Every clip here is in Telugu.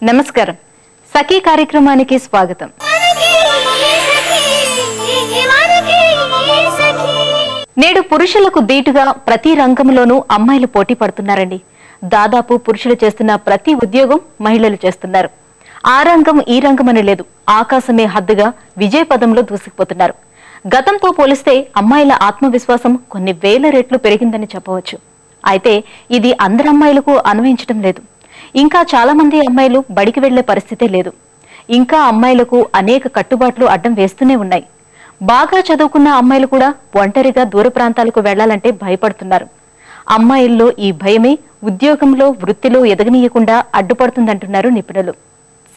నమస్కారం. సఖీ కార్యక్రమానికి స్వాగతం. నేడు పురుషులకు దీటుగా ప్రతి రంగంలోనూ అమ్మాయిలు పోటీ పడుతున్నారండి. దాదాపు పురుషులు చేస్తున్న ప్రతి ఉద్యోగం మహిళలు చేస్తున్నారు. ఆ రంగం ఈ రంగం అని లేదు, ఆకాశమే హద్దుగా విజయ పదంలో దూసుకుపోతున్నారు. గతంతో పోలిస్తే అమ్మాయిల ఆత్మవిశ్వాసం కొన్ని వేల రెట్లు పెరిగిందని చెప్పవచ్చు. అయితే ఇది అందరి అమ్మాయిలకు అన్వయించడం లేదు. ఇంకా చాలా మంది అమ్మాయిలు బడికి వెళ్లే పరిస్థితే లేదు. ఇంకా అమ్మాయిలకు అనేక కట్టుబాట్లు అడ్డం వేస్తూనే ఉన్నాయి. బాగా చదువుకున్న అమ్మాయిలు కూడా ఒంటరిగా దూర ప్రాంతాలకు వెళ్లాలంటే భయపడుతున్నారు. అమ్మాయిల్లో ఈ భయమే ఉద్యోగంలో వృత్తిలో ఎదగనీయకుండా అడ్డుపడుతుందంటున్నారు నిపుణులు.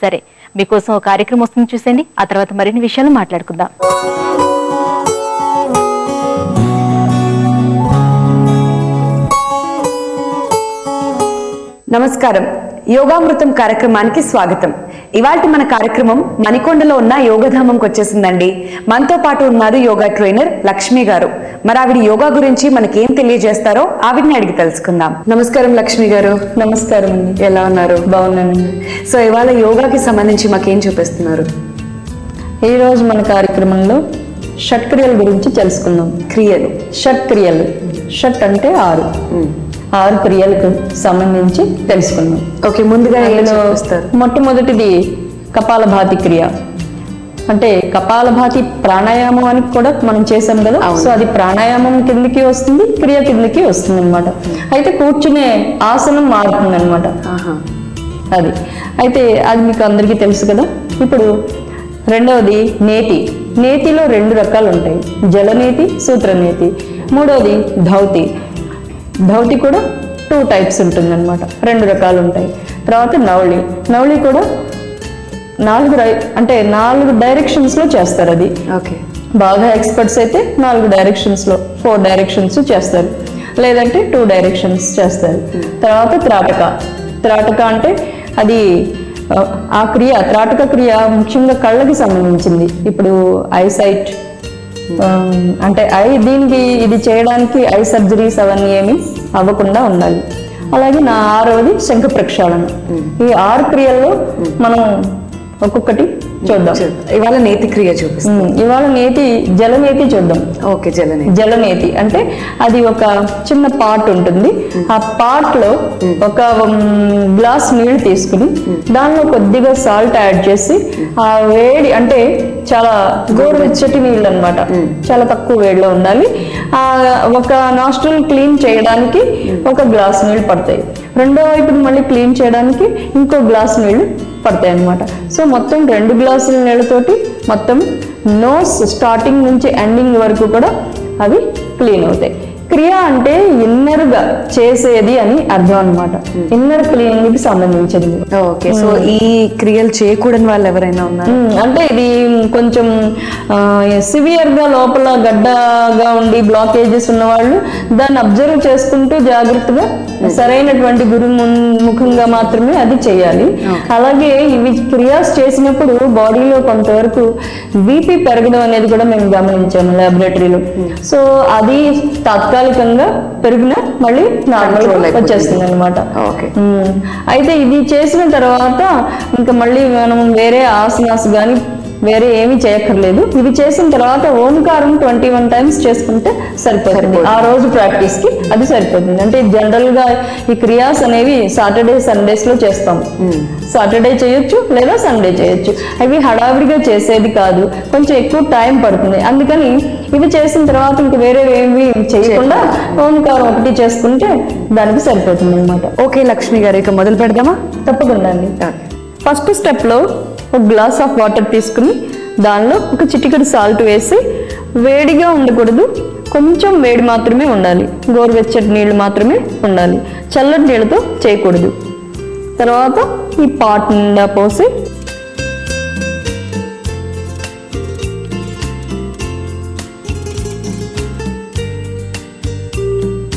సరే, మీకోసం ఒక కార్యక్రమం వస్తుంది, చూసేయండి. ఆ తర్వాత మరిన్ని విషయాలు మాట్లాడుకుందాం. నమస్కారం. యోగామృతం కార్యక్రమానికి స్వాగతం. ఇవాల్టి మన కార్యక్రమం మణికొండలో ఉన్న యోగధామంకి వచ్చేసిందండి. మనతో పాటు ఉన్నారు యోగా ట్రైనర్ లక్ష్మి గారు. మరి ఆవిడ యోగా గురించి మనకేం తెలియజేస్తారో ఆవిడని అడిగి తెలుసుకుందాం. నమస్కారం లక్ష్మి గారు. నమస్కారం అండి. ఎలా ఉన్నారు? బాగున్నానండి. సో ఇవాళ యోగాకి సంబంధించి మాకేం చూపిస్తున్నారు? ఈరోజు మన కార్యక్రమంలో షట్క్రియల గురించి తెలుసుకుందాం. క్రియలు, షట్క్రియలు. షట్ అంటే 6 క్రియలకు సంబంధించి తెలుసుకుందాం. ఓకే, ముందుగా మొట్టమొదటిది కపాలభాతి క్రియ. అంటే కపాలభాతి ప్రాణాయామం అని కూడా మనం చేసాం కదా. సో అది ప్రాణాయామం కిందకి వస్తుంది, క్రియ కిందకి వస్తుంది అనమాట. అయితే కూర్చునే ఆసనం మారుతుంది అనమాట. అది అయితే అది మీకు అందరికీ తెలుసు కదా. ఇప్పుడు రెండవది నేతి. నేతిలో 2 రకాలు ఉంటాయి, జలనేతి, సూత్రనేతి. మూడవది ధౌతి. ధౌతి కూడా 2 టైప్స్ ఉంటుంది అనమాట, 2 రకాలు ఉంటాయి. తర్వాత నవళి. నవళి కూడా 4 డైరెక్షన్స్ లో చేస్తారు. అది ఓకే, బాగా ఎక్స్పర్ట్స్ అయితే 4 డైరెక్షన్స్ లో 4 డైరెక్షన్స్ చేస్తారు, లేదంటే 2 డైరెక్షన్స్ చేస్తారు. తర్వాత త్రాటక. త్రాటక అంటే అది ఆ క్రియ, త్రాటక క్రియ ముఖ్యంగా కళ్ళకి సంబంధించింది. ఇప్పుడు ఐసైట్ అంటే దీనికి ఇది చేయడానికి ఐ సర్జరీస్ అవన్నీ ఏమి అవ్వకుండా ఉండాలి. అలాగే 6వది శంఖ ప్రక్షాళన. ఈ 6 క్రియల్లో మనం ఒక్కొక్కటి చూద్దాం. ఇవాళ నేతి క్రియ చూపిస్తాం. ఇవాళ జలనేతి చూద్దాం. ఓకే, జలనేతి అంటే అది ఒక చిన్న పాట్ ఉంటుంది. ఆ పాట్ లో ఒక గ్లాస్ నీళ్లు తీసుకుని దానిలో కొద్దిగా సాల్ట్ యాడ్ చేసి ఆ వేడి, అంటే చాలా గోరువెచ్చటి నీళ్ళు అనమాట, చాలా తక్కువ వేడిలో ఉండాలి. ఒక నాస్ట్రిల్ క్లీన్ చేయడానికి ఒక గ్లాస్ నీళ్ళు పడతాయి, రెండో వైపుని మళ్ళీ క్లీన్ చేయడానికి ఇంకో గ్లాస్ నీళ్లు పడతాయి అనమాట. సో మొత్తం 2 గ్లాసుల నీళ్ళతోటి మొత్తం నోస్ స్టార్టింగ్ నుంచి ఎండింగ్ వరకు కూడా అవి క్లీన్ అవుతాయి. క్రియ అంటే ఇన్నర్ గా చేసేది అని అర్థం అనమాట, ఇన్నర్ క్లీనింగ్ కి సంబంధించింది. ఓకే, సో ఈ క్రియలు చేయకూడని వాళ్ళు ఎవరైనా ఉన్నారు అంటే ఇది కొంచెం సివియర్ గా లోపల గడ్డగా ఉండి బ్లాకేజెస్ ఉన్న వాళ్ళు దాన్ని అబ్జర్వ్ చేసుకుంటూ జాగ్రత్తగా సరైనటువంటి గురు ముఖంగా మాత్రమే అది చేయాలి. అలాగే ఇవి క్రియాస్ చేసినప్పుడు బాడీలో కొంతవరకు బీపీ పెరగడం అనేది కూడా మేము గమనించాము ల్యాబొరేటరీలో. సో అది తాత్కాలికంగా పెరిగిన మళ్ళీ నార్మల్ వచ్చేస్తుంది అనమాట. అయితే ఇది చేసిన తర్వాత ఇంకా మళ్ళీ మనం వేరే ఆసనాస్ కానీ వేరే ఏమీ చేయక్కర్లేదు. ఇవి చేసిన తర్వాత ఓంకారం 21 టైమ్స్ చేసుకుంటే సరిపోతుంది. ఆ రోజు ప్రాక్టీస్ కి అది సరిపోతుంది. అంటే జనరల్ గా ఈ క్రియాస్ అనేవి సాటర్డే సండేస్ లో చేస్తాం. సాటర్డే చేయొచ్చు లేదా సండే చేయొచ్చు. అవి హడావిడిగా చేసేది కాదు, కొంచెం ఎక్కువ టైం పడుతుంది. అందుకని ఇవి చేసిన తర్వాత ఇంక వేరే ఏమి చేయకుండా ఓంకారం ఒకటి చేసుకుంటే దానికి సరిపోతుంది అనమాట. ఓకే లక్ష్మి గారు, ఇక మొదలు పెడదామా? తప్పకుండా అండి. ఫస్ట్ స్టెప్ లో ఒక గ్లాస్ ఆఫ్ వాటర్ తీసుకుని దానిలో ఒక చిటికెడు సాల్ట్ వేసి, వేడిగా ఉండకూడదు, కొంచెం వేడి మాత్రమే ఉండాలి, గోరువెచ్చటి నీళ్లు మాత్రమే ఉండాలి, చల్లటి నీళ్ళతో చేయకూడదు. తర్వాత ఈ పాట్ నిండా పోసి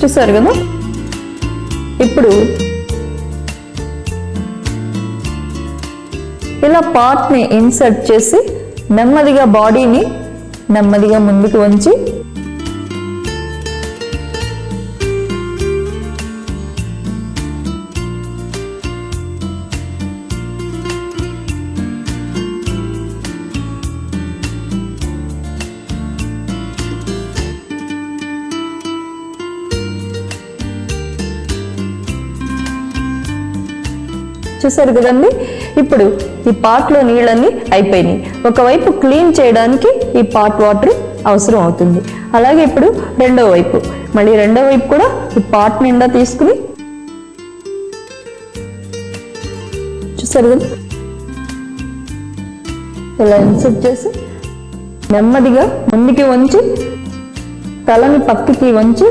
చూసారు కదా. ఇప్పుడు ఇలా పార్ట్ని ఇన్సర్ట్ చేసి నెమ్మదిగా బాడీని నెమ్మదిగా ముందుకు వంచి చూసారు కదండి. ఇప్పుడు ఈ పాట్లో నీళ్ళన్నీ అయిపోయినాయి. ఒకవైపు క్లీన్ చేయడానికి ఈ పాట్ వాటర్ అవసరం అవుతుంది. అలాగే ఇప్పుడు రెండో వైపు, మళ్ళీ రెండో వైపు కూడా ఈ పాట్ నిండా తీసుకుని చూసారు కదా ఇలా ఇన్సర్ట్ చేసి నెమ్మదిగా ముందుకి వంచి తలని పక్కకి వంచి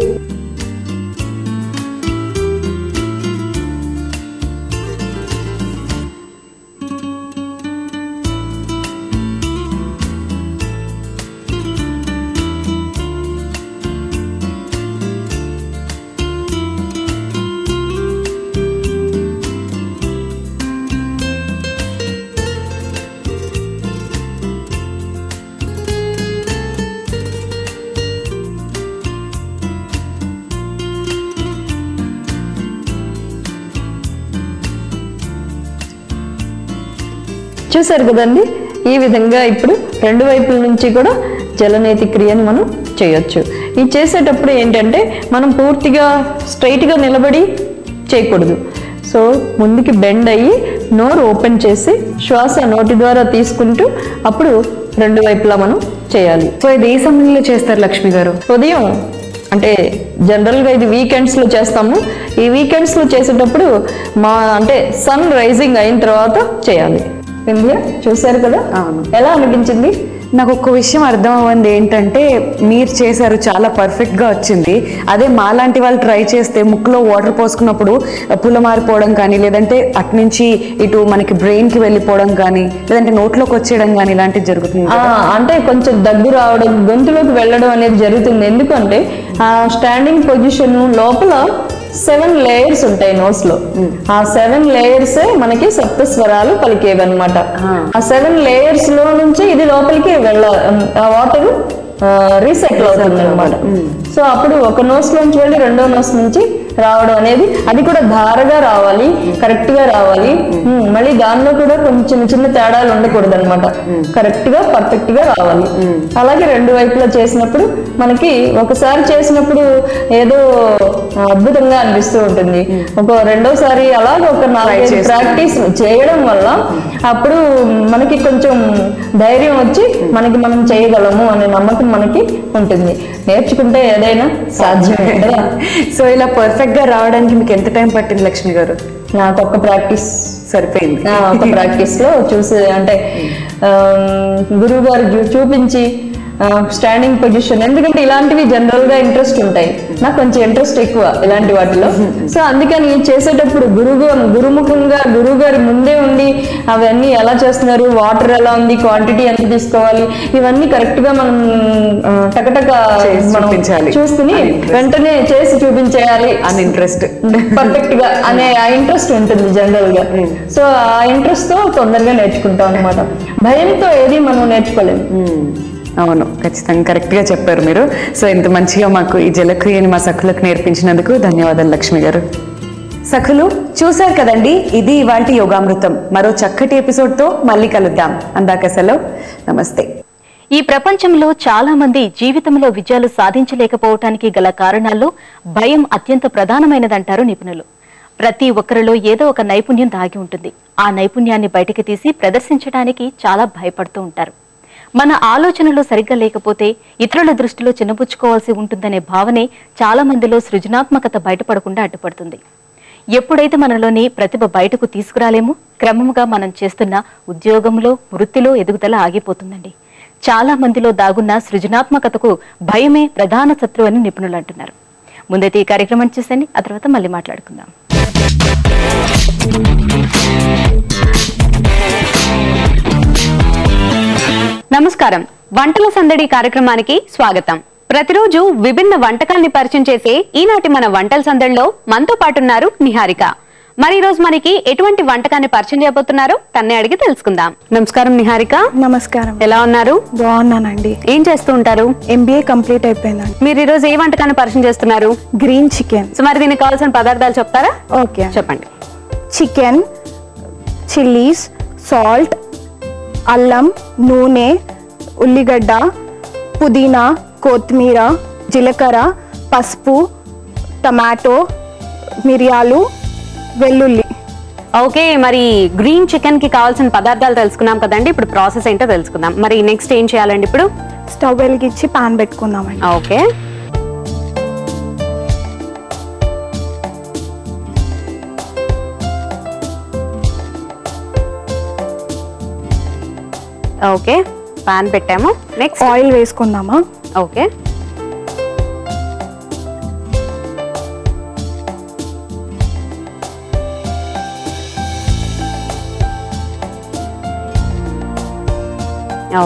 చూసారు కదండి. ఈ విధంగా ఇప్పుడు రెండు వైపుల నుంచి కూడా జలనేతి క్రియను మనం చేయొచ్చు. ఇది చేసేటప్పుడు ఏంటంటే మనం పూర్తిగా స్ట్రైట్గా నిలబడి చేయకూడదు. సో ముందుకి బెండ్ అయ్యి నోరు ఓపెన్ చేసి శ్వాస నోటి ద్వారా తీసుకుంటూ అప్పుడు రెండు వైపులా మనం చేయాలి. సో ఇది ఏ సమయంలో చేస్తారు లక్ష్మి గారు? ఉదయం అంటే జనరల్గా ఇది వీకెండ్స్లో చేస్తాము. ఈ వీకెండ్స్లో చేసేటప్పుడు అంటే సన్ రైజింగ్ అయిన తర్వాత చేయాలి. చూసారు కదా, ఎలా అనిపించింది? నాకు ఒక్క విషయం అర్థం అవ్వండి ఏంటంటే, మీరు చేశారు చాలా పర్ఫెక్ట్గా వచ్చింది. అదే మాలాంటి వాళ్ళు ట్రై చేస్తే ముక్కులో వాటర్ పోసుకున్నప్పుడు పుల్ల మారిపోవడం కానీ, లేదంటే అట్నుంచి ఇటు మనకి బ్రెయిన్కి వెళ్ళిపోవడం కానీ, లేదంటే నోట్లోకి వచ్చేయడం కానీ ఇలాంటివి జరుగుతుంది. అంటే కొంచెం దగ్గు రావడం, గొంతులోకి వెళ్ళడం అనేది జరుగుతుంది. ఎందుకంటే ఆ స్టాండింగ్ పొజిషన్ లోపల 7 లేయర్స్ ఉంటాయి నోస్ లో. ఆ 7 లేయర్స్ మనకి సప్త స్వరాలు పలికేవి అనమాట. ఆ 7 లేయర్స్ లో నుంచి ఇది లోపలికి ఆ వాటర్ రీసైకిల్ అవుతుంది అనమాట. సో అప్పుడు ఒక నోస్ నుంచి వెళ్ళి రెండో నోస్ నుంచి రావడం అనేది, అది కూడా ధారగా రావాలి, కరెక్ట్ గా రావాలి. మళ్ళీ దానిలో కూడా కొంచెం చిన్న తేడాలు ఉండకూడదు అనమాట. కరెక్ట్ గా పర్ఫెక్ట్ గా రావాలి. అలాగే రెండు వైపులా చేసినప్పుడు మనకి ఒకసారి చేసినప్పుడు ఏదో అద్భుతంగా అనిపిస్తూ ఉంటుంది. రెండోసారి అలాగే ఒక 4 ప్రాక్టీస్ చేయడం వల్ల అప్పుడు మనకి కొంచెం ధైర్యం వచ్చి మనం చేయగలము అనే నమ్మకం మనకి ఉంటుంది. నేర్చుకుంటే ఏదైనా సాధ్యమే కదా. సో ఇలా పర్ఫెక్ట్ గా రావడానికి మీకు ఎంత టైం పట్టింది లక్ష్మి గారు? నాకు ఒక ప్రాక్టీస్ సరిపోయింది. ఒక ప్రాక్టీస్ లో చూసి అంటే గురువు గారు చూపించి స్టాండింగ్ పొజిషన్, ఎందుకంటే ఇలాంటివి జనరల్ గా ఇంట్రెస్ట్ ఉంటాయి. నాకు కొంచెం ఇంట్రెస్ట్ ఎక్కువ ఇలాంటి వాటిలో. సో అందుకని చేసేటప్పుడు గురుముఖంగా గురువు గారి ముందే ఉండి అవన్నీ ఎలా చేస్తున్నారు, వాటర్ ఎలా ఉంది, క్వాంటిటీ ఎంత తీసుకోవాలి, ఇవన్నీ కరెక్ట్ గా మనం టకటక చూసుకుని వెంటనే చేసి చూపించేయాలి అని ఇంట్రెస్ట్ పర్ఫెక్ట్ గా అనే ఆ ఇంట్రెస్ట్ ఉంటుంది జనరల్ గా. సో ఆ ఇంట్రెస్ట్ తో తొందరగా నేర్చుకుంటాం అనమాట. భయంతో ఏది మనం నేర్చుకోలేము. అవును, ఖచ్చితంగా కరెక్ట్ గా చెప్పారు మీరు. సో ఇంత మంచిగా మాకు ఈ జలక్రియని మా సఖులకు నేర్పించినందుకు ధన్యవాదాలు లక్ష్మి గారు. సఖులు చూశారు కదండి, ఇది ఇవాల్టి యోగామృతం. మరో చక్కటి ఎపిసోడ్ తో మళ్ళీ కలుద్దాం. అందాక సెలవు, నమస్తే. ఈ ప్రపంచంలో చాలా మంది జీవితంలో విజయాలు సాధించలేకపోవటానికి గల కారణాల్లో భయం అత్యంత ప్రధానమైనదంటారు నిపుణులు. ప్రతి ఒక్కరిలో ఏదో ఒక నైపుణ్యం దాగి ఉంటుంది. ఆ నైపుణ్యాన్ని బయటికి తీసి ప్రదర్శించడానికి చాలా భయపడుతూ ఉంటారు. మన ఆలోచనలు సరిగ్గా లేకపోతే ఇతరుల దృష్టిలో చిన్నపుచ్చుకోవాల్సి ఉంటుందనే భావనే చాలా మందిలో సృజనాత్మకత బయటపడకుండా అడ్డుపడుతుంది. ఎప్పుడైతే మనలోని ప్రతిభ బయటకు తీసుకురాలేమో క్రమంగా మనం చేస్తున్న ఉద్యోగంలో, వృత్తిలో ఎదుగుదల ఆగిపోతుందండి. చాలా మందిలో దాగున్న సృజనాత్మకతకు భయమే ప్రధాన శత్రువు అని నిపుణులు అంటున్నారు. ముందైతే ఈ కార్యక్రమం చూసండి, ఆ తర్వాత మళ్ళీ మాట్లాడుకుందాం. నమస్కారం. వంటల సందడి కార్యక్రమానికి స్వాగతం. ప్రతిరోజు విభిన్న వంటకాల్ని పరిచయం చేసే ఈనాటి మన వంటల సందడిలో మనతో పాటున్నారు నిహారిక. మరి ఈ రోజు మనకి ఎటువంటి వంటకాన్ని పరిచయం చేయబోతున్నారో తన్నే అడిగి తెలుసుకుందాం. నమస్కారం నిహారిక. నమస్కారం. ఎలా ఉన్నారు? బాగున్నానండి. ఏం చేస్తూ ఉంటారు? MBA కంప్లీట్ అయిపోయిందండి. మీరు ఈ రోజు ఏ వంటకాన్ని పరిచయం చేస్తున్నారు? Green chicken. సో మరి దీనికి కావాల్సిన పదార్థాలు చెప్తారా? ఓకే, చెప్పండి. చికెన్, చిల్లీస్, సాల్ట్, అల్లం, నూనె, ఉల్లిగడ్డ, పుదీనా, కొత్తిమీర, జీలకర్ర, పసుపు, టమాటో, మిరియాలు, వెల్లుల్లి. ఓకే, మరి గ్రీన్ చికెన్ కి కావాల్సిన పదార్థాలు తెలుసుకున్నాం కదండి. ఇప్పుడు ప్రాసెస్ ఏంటో తెలుసుకుందాం. మరి నెక్స్ట్ ఏం చేయాలండి? ఇప్పుడు స్టవ్ వెలిగించి పాన్ పెట్టుకుందామండి. ఓకే, ఓకే పాన్ పెట్టాము. నెక్స్ట్ ఆయిల్ వేసుకుందామా? ఓకే,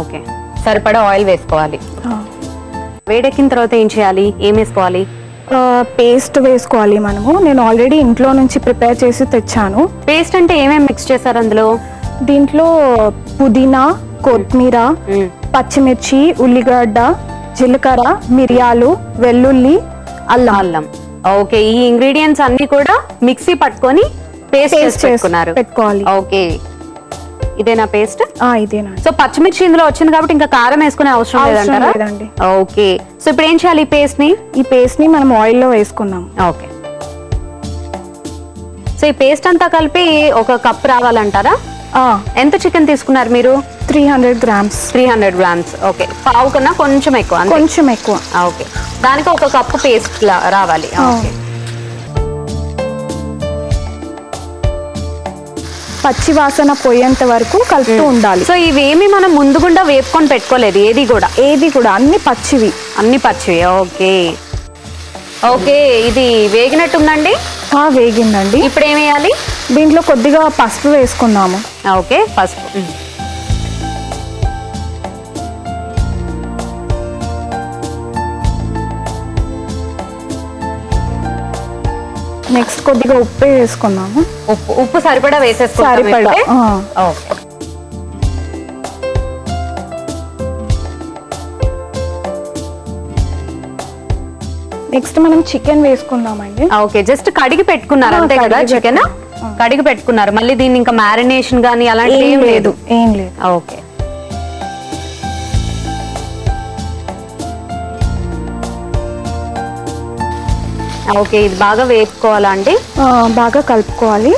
ఓకే సరిపడా ఆయిల్ వేసుకోవాలి. వేడెక్కిన తర్వాత ఏం చేయాలి? ఏం వేసుకోవాలి? పేస్ట్ వేసుకోవాలి మనము. నేను ఆల్రెడీ ఇంట్లో నుంచి ప్రిపేర్ చేసి తెచ్చాను. పేస్ట్ అంటే ఏమేమి మిక్స్ చేశారు అందులో? దీంట్లో పుదీనా, కొత్తిమీర, పచ్చిమిర్చి, ఉల్లిగడ్డ, జీలకర్ర, మిరియాలు, వెల్లుల్లి, అల్లం. అల్లం. ఓకే, ఈ ఇంగ్రీడియంట్స్ అన్ని కూడా మిక్సీ పట్టుకొని పేస్ట్ చేసుకున్నారు. పెట్టుకోవాలి. ఓకే, ఇదేనా పేస్ట్? ఇదేనా. సో పచ్చిమిర్చి ఇందులో వచ్చింది కాబట్టి ఇంకా కారం వేసుకునే అవసరం లేదంటారా? లేదండి. ఓకే, సో ఇప్పుడు ఏం చేయాలి? ఈ పేస్ట్ ని మనం ఆయిల్ లో వేసుకుందాం. ఓకే, సో ఈ పేస్ట్ అంతా కలిపి ఒక కప్ రావాలంటారా? ఎంత చికెన్ తీసుకున్నారు మీరు? 300 grams. 300 grams. ఓకే, పావు కన్నా కొంచెం ఎక్కువ. కొంచెం ఎక్కువ. ఓకే, దానికి ఒక కప్పు పేస్ట్ రావాలి. ఓకే, పచ్చి వాసన పోయేంత వరకు కలుపుతూ ఉండాలి. సో ఇవేమి మనం ముందుగుండా వేపుకొని పెట్టుకోలేదు ఏది కూడా అన్ని పచ్చివి. ఓకే ఓకే, ఇది వేగినట్టుందండి. వేగిందండి. ఇప్పుడు ఏం వేయాలి? దీంట్లో కొద్దిగా పసుపు వేసుకుందాము. ఓకే, పసుపు. నెక్స్ట్ కొద్దిగా ఉప్పు వేసుకుందాము. ఉప్పు సరిపడా వేసేసుకోవాలి. సరిపడా. ఓకే, నెక్స్ట్ మనం చికెన్ వేసుకుందామండి. ఓకే, జస్ట్ కడిగి పెట్టుకున్నారు అంతే కదా? చికెన్ కడిగి పెట్టుకున్నారు. మళ్ళీ దీన్ని ఇంకా మ్యారినేషన్ గానీ అలాంటివి ఏం లేదు? ఏం లేదు. ఓకే, ఓకే, ఇది బాగా వేపుకోవాలా అండి? బాగా కలుపుకోవాలి.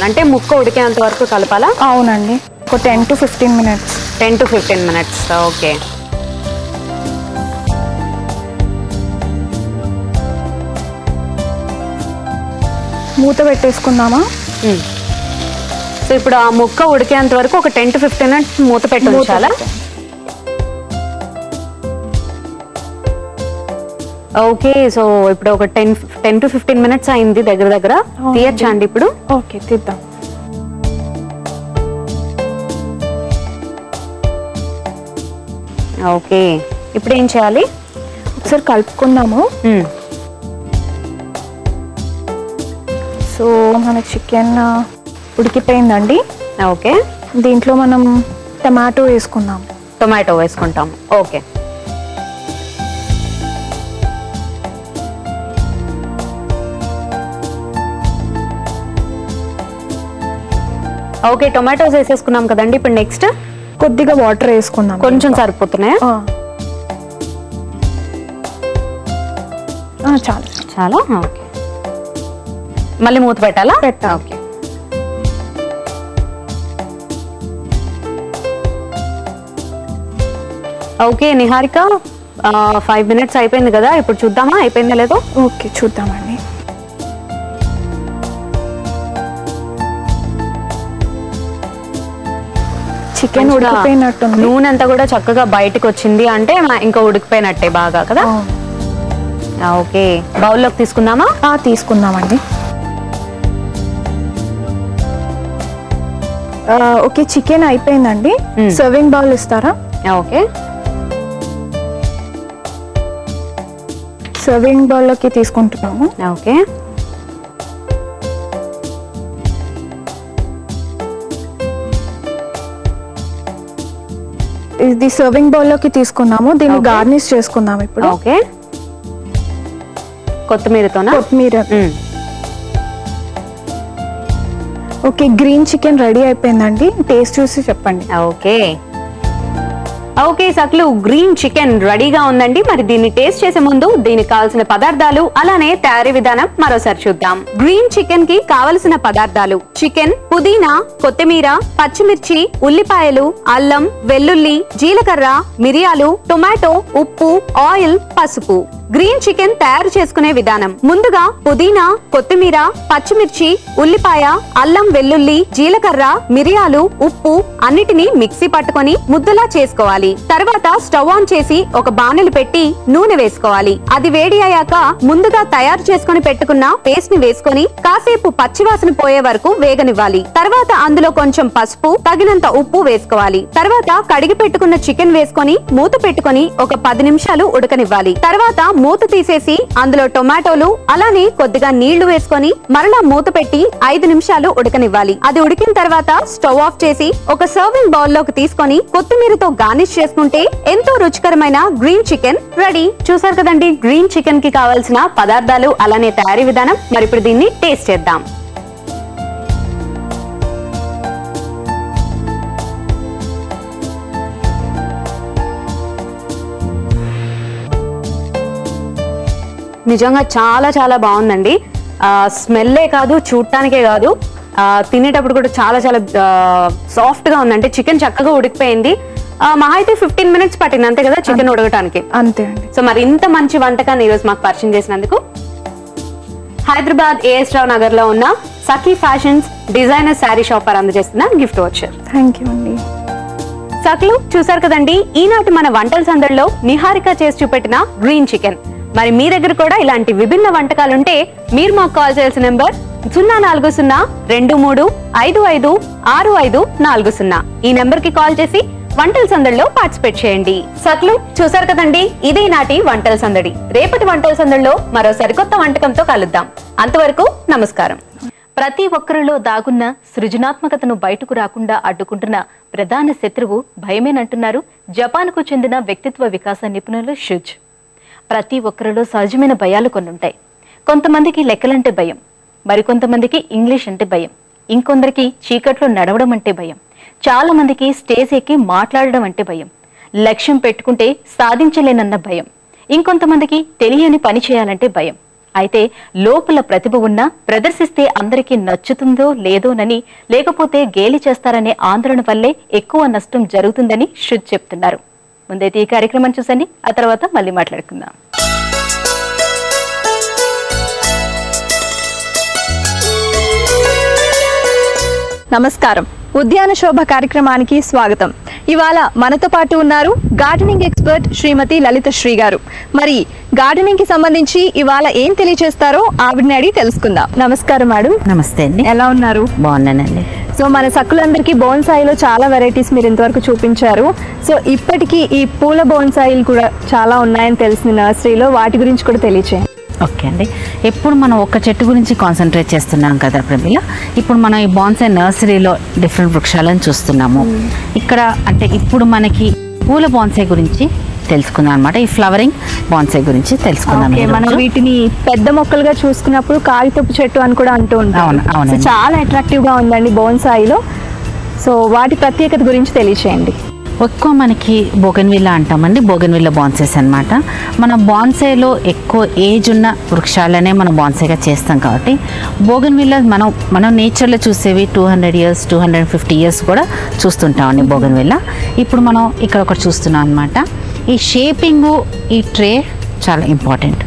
అంటే ముక్క ఉడికేంత వరకు కలపాలా? అవునండి, ఒక 10 to 15 minutes. 10 to 15 minutes. Okay, మూత పెట్టేసుకుందామా? సో ఇప్పుడు ఆ ముక్క ఉడికేంత వరకు ఒక 10 to 15 minutes మూత పెట్టి ఉంచాలా? ఓకే, సో ఇప్పుడు ఒక 10 to 15 minutes అయింది దగ్గర. తీయచ్చా అండి ఇప్పుడు? ఓకే, తీద్దాం. ఓకే, ఇప్పుడు ఏం చేయాలి? ఒకసారి కలుపుకుందాము. సో మన చికెన్ ఉడికిపోయిందండి. ఓకే, దీంట్లో మనం టమాటో వేసుకుందాం. టొమాటో వేసుకుంటాం. ఓకే, ఓకే టొమాటోస్ వేసేసుకున్నాం కదండి. ఇప్పుడు నెక్స్ట్ కొద్దిగా వాటర్ వేసుకుందాం. కొంచెం సరిపోతున్నాయా? చాలా. ఓకే, మళ్ళీ మూత పెట్టాలా? ఓకే, ఓకే నిహారిక 5 minutes అయిపోయింది కదా, ఇప్పుడు చూద్దామా అయిపోయిందా లేదో? ఓకే, చూద్దామండి. చికెన్ ఉడికిపోయినట్టుంది. నూనె అంతా కూడా చక్కగా బయటకు వచ్చింది అంటే ఇంకా ఉడికిపోయినట్టే బాగా కదా. ఓకే, బౌల్లోకి తీసుకుందామా? తీసుకుందామండి. ఓకే, చికెన్ అయిపోయిందండి. సర్వింగ్ బౌల్ ఇస్తారా? ఓకే, సర్వింగ్ బౌల్లోకి తీసుకుంటున్నాము. ఓకే, ఇది సర్వింగ్ బౌల్లోకి తీసుకున్నాము. దీన్ని గార్నిష్ చేసుకుందాం ఇప్పుడు. ఓకే, కొత్తిమీర. ఓకే, గ్రీన్ చికెన్ రెడీ అయిపోయిందండి. టేస్ట్ చూసి చెప్పండి. ఓకే, ఓకే సక్లు, గ్రీన్ చికెన్ రెడీగా ఉందండి. మరి దీన్ని టేస్ట్ చేసే ముందు దీనికి కావాల్సిన పదార్థాలు అలానే తయారీ విధానం మరోసారి చూద్దాం. గ్రీన్ చికెన్ కి కావలసిన పదార్థాలు: చికెన్, పుదీనా, కొత్తిమీర, పచ్చిమిర్చి, ఉల్లిపాయలు, అల్లం, వెల్లుల్లి, జీలకర్ర, మిరియాలు, టొమాటో, ఉప్పు, ఆయిల్, పసుపు. గ్రీన్ చికెన్ తయారు చేసుకునే విధానం: ముందుగా పుదీనా, కొత్తిమీర, పచ్చిమిర్చి, ఉల్లిపాయ, అల్లం, వెల్లుల్లి, జీలకర్ర, మిరియాలు, ఉప్పు అన్నిటినీ మిక్సీ పట్టుకొని ముద్దలా చేసుకోవాలి. తర్వాత స్టవ్ ఆన్ చేసి ఒక బాణలి పెట్టి నూనె వేసుకోవాలి. అది వేడి అయ్యాక ముందుగా తయారు చేసుకుని పెట్టుకున్న పేస్ట్ ని వేసుకొని కాసేపు పచ్చివాసన పోయే వరకు వేగనివ్వాలి. తర్వాత అందులో కొంచెం పసుపు, తగినంత ఉప్పు వేసుకోవాలి. తర్వాత కడిగి పెట్టుకున్న చికెన్ వేసుకొని మూత పెట్టుకొని ఒక 10 నిమిషాలు ఉడకనివ్వాలి. తర్వాత మూత తీసేసి అందులో టొమాటోలు అలానే కొద్దిగా నీళ్లు వేసుకొని మరలా మూత పెట్టి 5 నిమిషాలు ఉడకనివ్వాలి. అది ఉడికిన తర్వాత స్టవ్ ఆఫ్ చేసి ఒక సర్వింగ్ బౌల్ లోకి తీసుకొని కొత్తిమీరతో గార్నిష్ చేసుకుంటే ఎంతో రుచికరమైన గ్రీన్ చికెన్ రెడీ. చూసారు కదండి గ్రీన్ చికెన్ కి కావాల్సిన పదార్థాలు అలానే తయారీ విధానం. మరి ఇప్పుడు దీన్ని టేస్ట్ చేద్దాం. నిజంగా చాలా చాలా బాగుందండి. స్మెల్లే కాదు, చూడటానికే కాదు, తినేటప్పుడు కూడా చాలా చాలా సాఫ్ట్ గా ఉంది. అంటే చికెన్ చక్కగా ఉడికిపోయింది. మహా అయితే 15 మినిట్స్ పట్టింది అంతే కదా చికెన్ ఉడకటానికి. అంతే అండి. సో మరి ఇంత మంచి వంటకాన్ని ఈరోజు మాకు పరిచయం చేసినందుకు హైదరాబాద్ ఏఎస్ రావు నగర్ లో ఉన్న సఖీ ఫ్యాషన్స్ డిజైనర్ శారీ షాప్ వారు అందజేస్తున్న గిఫ్ట్ వచ్చారు. థ్యాంక్ యూ అండి. సఖలు, చూసారు కదండి ఈనాటి మన వంటల సందడిలో నిహారిక చేసి చూపెట్టిన గ్రీన్ చికెన్. మరి మీ దగ్గర కూడా ఇలాంటి విభిన్న వంటకాలుంటే మీరు మాకు కాల్ చేయాల్సిన నెంబర్ 04023555540. ఈ నెంబర్ కి కాల్ చేసి వంటల సందడిలో పార్టిసిపేట్ చేయండి. సక్లు, చూసారు కదండి ఇదే నాటి వంటల సందడి. రేపటి వంటల సందడిలో మరో సరికొత్త వంటకంతో కలుద్దాం. అంతవరకు నమస్కారం. ప్రతి ఒక్కరిలో దాగున్న సృజనాత్మకతను బయటకు రాకుండా అడ్డుకుంటున్న ప్రధాన శత్రువు భయమేనంటున్నారు జపాన్కు చెందిన వ్యక్తిత్వ వికాస నిపుణులు షుజ్. ప్రతి ఒక్కరిలో సహజమైన భయాలు కొన్ని ఉంటాయి. కొంతమందికి లెక్కలంటే భయం, మరికొంతమందికి ఇంగ్లీష్ అంటే భయం, ఇంకొందరికి చీకట్లో నడవడం అంటే భయం, చాలా మందికి స్టేజ్ ఎక్కి మాట్లాడడం అంటే భయం, లక్ష్యం పెట్టుకుంటే సాధించలేనన్న భయం, ఇంకొంతమందికి తెలియని పని చేయాలంటే భయం. అయితే లోపల ప్రతిభ ఉన్నా ప్రదర్శిస్తే అందరికీ నచ్చుతుందో లేదోనని, లేకపోతే గేలి చేస్తారనే ఆందోళన వల్లే ఎక్కువ నష్టం జరుగుతుందని షుజ్ చెప్తున్నారు. ముందైతే ఈ కార్యక్రమం చూసండి, ఆ తర్వాత మళ్ళీ మాట్లాడుకుందాం. నమస్కారం. ఉద్యాన శోభ కార్యక్రమానికి స్వాగతం. ఇవాళ మనతో పాటు ఉన్నారు గార్డెనింగ్ ఎక్స్పర్ట్ శ్రీమతి లలిత శ్రీ గారు. మరి గార్డెనింగ్ కి సంబంధించి ఇవాళ ఏం తెలియజేస్తారో ఆవిడని అడిగి తెలుసుకుందాం. నమస్కారం మేడం. నమస్తే అండి. ఎలా ఉన్నారు? బాగున్నానండి. సో మన సక్కులందరికీ బోన్సాయిలో చాలా వెరైటీస్ మీరు ఇంతవరకు చూపించారు. సో ఇప్పటికీ ఈ పూల బోన్సాయిలు కూడా చాలా ఉన్నాయని తెలిసిన నర్సరీలో, వాటి గురించి కూడా తెలియచేయండి. ఓకే అండి. ఎప్పుడు మనం ఒక చెట్టు గురించి కాన్సన్ట్రేట్ చేస్తున్నాం కదా ప్రమిళ. ఇప్పుడు మనం ఈ బాన్సాయ్ నర్సరీలో డిఫరెంట్ వృక్షాలను చూస్తున్నాము. ఇక్కడ అంటే ఇప్పుడు మనకి పూల బాన్సాయ్ గురించి తెలుసుకుందాం అనమాట. ఈ ఫ్లవరింగ్ బాన్సాయ్ గురించి తెలుసుకుందాం. మనం వీటిని పెద్ద మొక్కలుగా చూసుకున్నప్పుడు కాగితపు చెట్టు అని కూడా అంటూ ఉంటాం. అవును. చాలా అట్రాక్టివ్ గా ఉందండి బోన్సాయిలో. సో వాటి ప్రత్యేకత గురించి తెలియచేయండి. ఎక్కువ మనకి బోగన్విల్లా అంటామండి. బోగన్విల్లా బాన్సాయ్స్ అనమాట. మన బాన్సాయ్లో ఎక్కువ ఏజ్ ఉన్న వృక్షాలనే మనం బాన్సాయ్గా చేస్తాం కాబట్టి బోగన్విల్లా మనం నేచర్లో చూసేవి 200 years 250 years కూడా చూస్తుంటామండి బోగన్విల్లా. ఇప్పుడు మనం ఇక్కడ ఒకటి చూస్తున్నాం అనమాట. ఈ షేపింగు, ఈ ట్రే చాలా ఇంపార్టెంట్.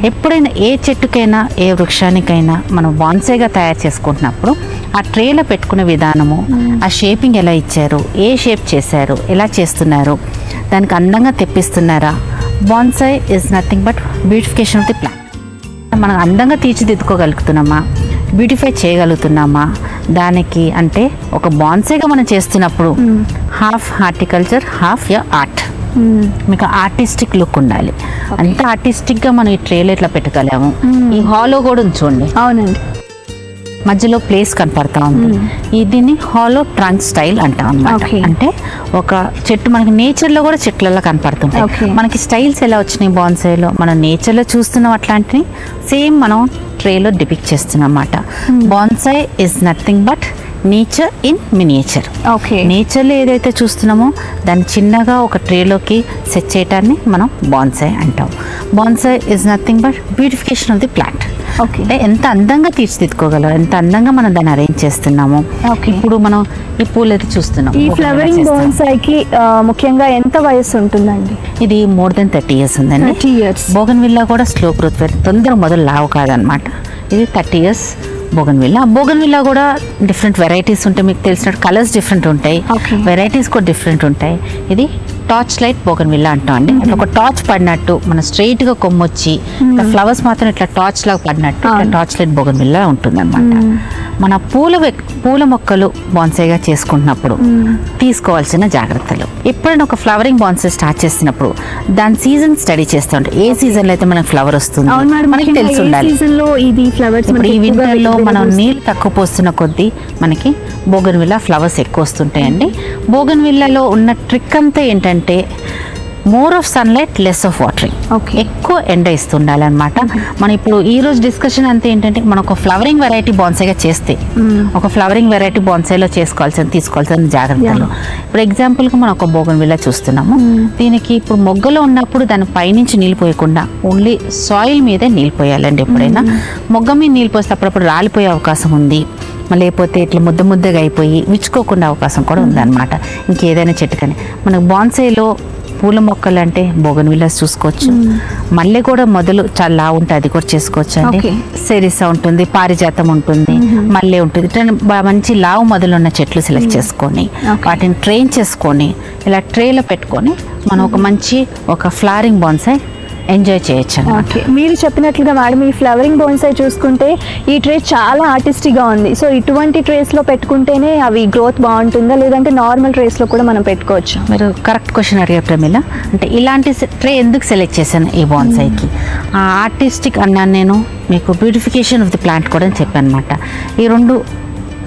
ఎప్పుడైనా ఏ చెట్టుకైనా ఏ వృక్షానికైనా మనం బాన్సాయ్గా తయారు చేసుకుంటున్నప్పుడు ఆ ట్రేలో పెట్టుకునే విధానము, ఆ షేపింగ్ ఎలా ఇచ్చారు, ఏ షేప్ చేశారు, ఎలా చేస్తున్నారు, దానికి అందంగా తెప్పిస్తున్నారా. Bonsai is nothing but beautification of the plant. మనం అందంగా తీర్చిదిద్దుకోగలుగుతున్నామా, బ్యూటిఫై చేయగలుగుతున్నామా దానికి. అంటే ఒక బాన్సాయ్గా మనం చేస్తున్నప్పుడు half horticulture, half your art. మీకు ఆర్టిస్టిక్ లుక్ ఉండాలి. అంత ఆర్టిస్టిక్గా మనం ఈ ట్రేలో ఇట్లా పెట్టగలము. ఈ హాలో కూడా ఉంచండి. అవునండి. మధ్యలో ప్లేస్ కనపడతా ఉంది. దీన్ని హాలో ట్రంక్ స్టైల్ అంటాం అన్నమాట. అంటే ఒక చెట్టు మనకి నేచర్లో కూడా చెట్లలో కనపడుతుంటాయి. మనకి స్టైల్స్ ఎలా వచ్చినాయి బాన్సాయ్లో, మనం నేచర్లో చూస్తున్నాం అట్లాంటివి సేమ్ మనం ట్రేలో డిపిక్ట్ చేస్తున్నాం అన్నమాట. Bonsai is nothing but nature in miniature. Okay. నేచర్లో ఏదైతే చూస్తున్నామో దాన్ని చిన్నగా ఒక ట్రేలోకి సెట్ చేయటాన్ని మనం బాన్సాయ్ అంటాం. Bonsai is nothing but beautification of the plant. Okay. అంటే ఎంత అందంగా తీర్చిదిద్దుకోగలం, ఎంత అందంగా మనం దాన్ని అరేంజ్ చేస్తున్నాము. ఓకే. ఇప్పుడు మనం ఈ పూలు అయితే చూస్తున్నాం. ఈ ఫ్లవరింగ్ బోన్సాయికి ముఖ్యంగా ఎంత వయసు ఉంటుందండి? ఇది మోర్ దెన్ 30 years ఉందండి. 30 years. బోగన్విల్లా కూడా స్లో గ్రోత్, తొందరగా మొదలు లావు కాదనమాట. ఇది 30 years బోగన్విల్లా కూడా డిఫరెంట్ వెరైటీస్ ఉంటాయి. మీకు తెలిసినట్టు కలర్స్ డిఫరెంట్ ఉంటాయి, వెరైటీస్ కూడా డిఫరెంట్ ఉంటాయి. ఇది టార్చ్ లైట్ బోగన్విల్లా అంటాం అండి. అంటే ఒక టార్చ్ పడినట్టు మన స్ట్రైట్ గా కొమ్మొచ్చి ఫ్లవర్స్ మాత్రం ఇట్లా టార్చ్ లాగా పడినట్టు టార్చ్ లైట్ బోగన్విల్లా ఉంటుంది అనమాట. మన పూల మొక్కలు బాన్సాయిగా చేసుకుంటున్నప్పుడు తీసుకోవాల్సిన జాగ్రత్తలు. ఎప్పుడైనా ఒక ఫ్లవరింగ్ బాన్సాయి స్టార్ట్ చేసినప్పుడు దాని సీజన్ స్టడీ చేస్తూ ఉంటాం. ఏ సీజన్ లో అయితే మనకి ఫ్లవర్ వస్తుంది మనకి తెలిసి ఉండాలి. ఇప్పుడు ఈ వింటర్ లో మనం నీళ్ళు తక్కువ పోస్తున్న కొద్దీ మనకి బోగన్విల్లా ఫ్లవర్స్ ఎక్కువ వస్తుంటాయండి. బోగన్విల్లాలో ఉన్న ట్రిక్ అంతా ఏంటంటే more of sunlight, less of watering. ఎక్కువ ఎండ ఇస్తుండాలన్నమాట. మనం ఇప్పుడు ఈ రోజు డిస్కషన్ అంతా ఏంటంటే మనం ఒక ఫ్లవరింగ్ వెరైటీ బాన్సాయిగా చేస్తే ఒక ఫ్లవరింగ్ వెరైటీ బాన్సాయిలో తీసుకోవాల్సిన జాగ్రత్తలు. ఇప్పుడు ఎగ్జాంపుల్గా మనం ఒక బోగన్విల్లా చూస్తున్నాము. దీనికి ఇప్పుడు మొగ్గలో ఉన్నప్పుడు దాని పైనుంచి నీళ్ళు పోయకుండా ఓన్లీ సాయిల్ మీదే నీళ్ళు పోయాలండి. ఎప్పుడైనా మొగ్గ మీద నీళ్ళు పోస్తే అప్పుడప్పుడు రాలిపోయే అవకాశం ఉంది, లేకపోతే ఇట్లా ముద్దగా అయిపోయి విచ్చుకోకుండా అవకాశం కూడా ఉందన్నమాట. ఇంకేదైనా చెట్టు కానీ మనకు బాన్సాయిలో పూల మొక్కలు అంటే బోగన్విల్లాస్ చూసుకోవచ్చు. మల్లె కూడా మొదలు చాలా లావు ఉంటుంది, అది కూడా చేసుకోవచ్చు అండి. సెరిసా ఉంటుంది, పారిజాతం ఉంటుంది, మల్లె ఉంటుంది. ఇట్లా మంచి లావు మొదలు ఉన్న చెట్లు సెలెక్ట్ చేసుకొని వాటిని ట్రైన్ చేసుకొని ఇలా ట్రేలో పెట్టుకొని మనం ఒక ఫ్లవరింగ్ బాన్సాయి ఎంజాయ్ చేయొచ్చు. ఓకే. మీరు చెప్పినట్లుగా మేడం ఈ ఫ్లవరింగ్ బోన్సాయి చూసుకుంటే ఈ ట్రే చాలా ఆర్టిస్టిక్గా ఉంది. సో ఇటువంటి ట్రేస్లో పెట్టుకుంటేనే అవి గ్రోత్ బాగుంటుందా, లేదంటే నార్మల్ ట్రేస్లో కూడా మనం పెట్టుకోవచ్చు? మీరు కరెక్ట్ క్వశ్చన్ అడిగారు ప్రమీల. అంటే ఇలాంటి ట్రే ఎందుకు సెలెక్ట్ చేశాను ఈ బాన్సాయికి? ఆర్టిస్టిక్ అన్నాను నేను, మీకు బ్యూటిఫికేషన్ ఆఫ్ ది ప్లాంట్ కూడా చెప్పాను అనమాట. ఈ రెండు